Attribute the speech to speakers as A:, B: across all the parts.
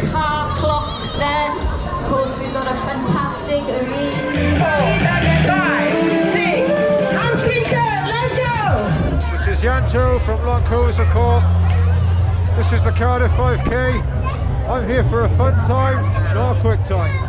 A: the car clock there. Of course, we've got a fantastic race.
B: 5, 6, and 3, let's go!
C: This is Yanto from Loncosa Court. This is the Cardiff 5K. I'm here for a fun time, not a quick time.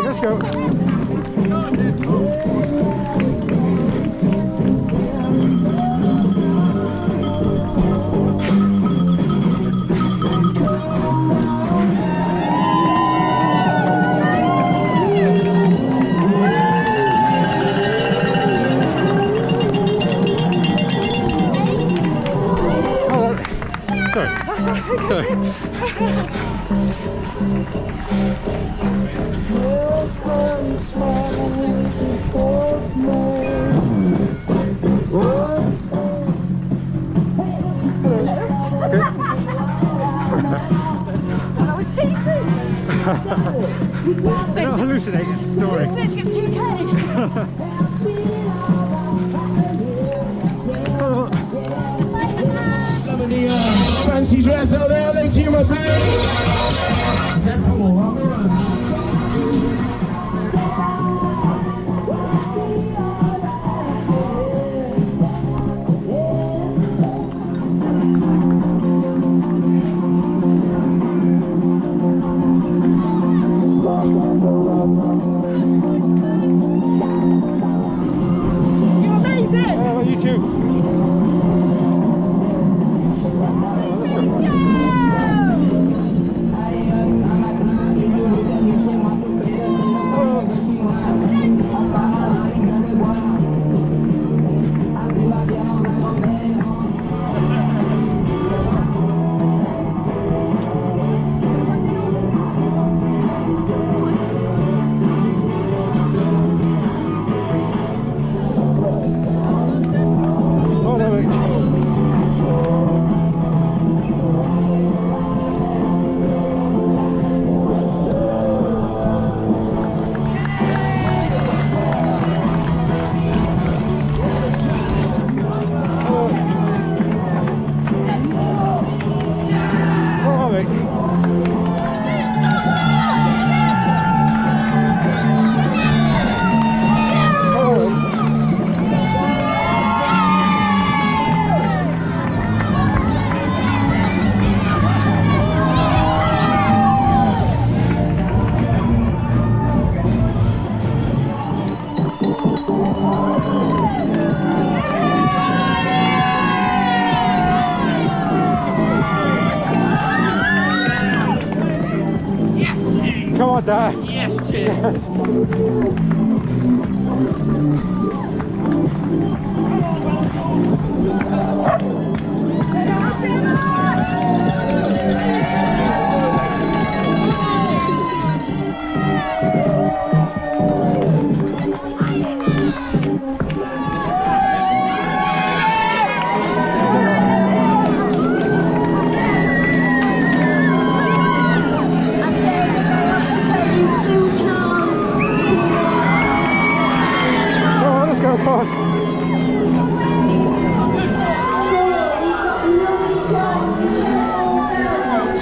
C: Let's go. They're not hallucinating, don't worry.
B: Let's get 2K.
D: Fancy dress out there, thanks to you, my friend. Tempo on the run.
B: You're amazing.
C: Oh, you too. Come on, Dad.
E: Yes, Tim.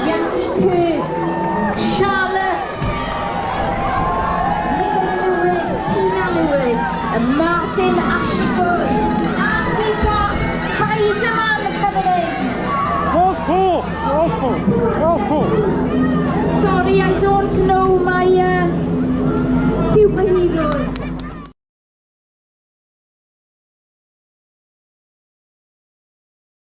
A: Jackie Kirk, Charlotte, Nicola Lewis, Tina Lewis, Martin Ashford, and we've got Heidemann coming in.
C: Where's Paul?
A: Sorry, I don't know.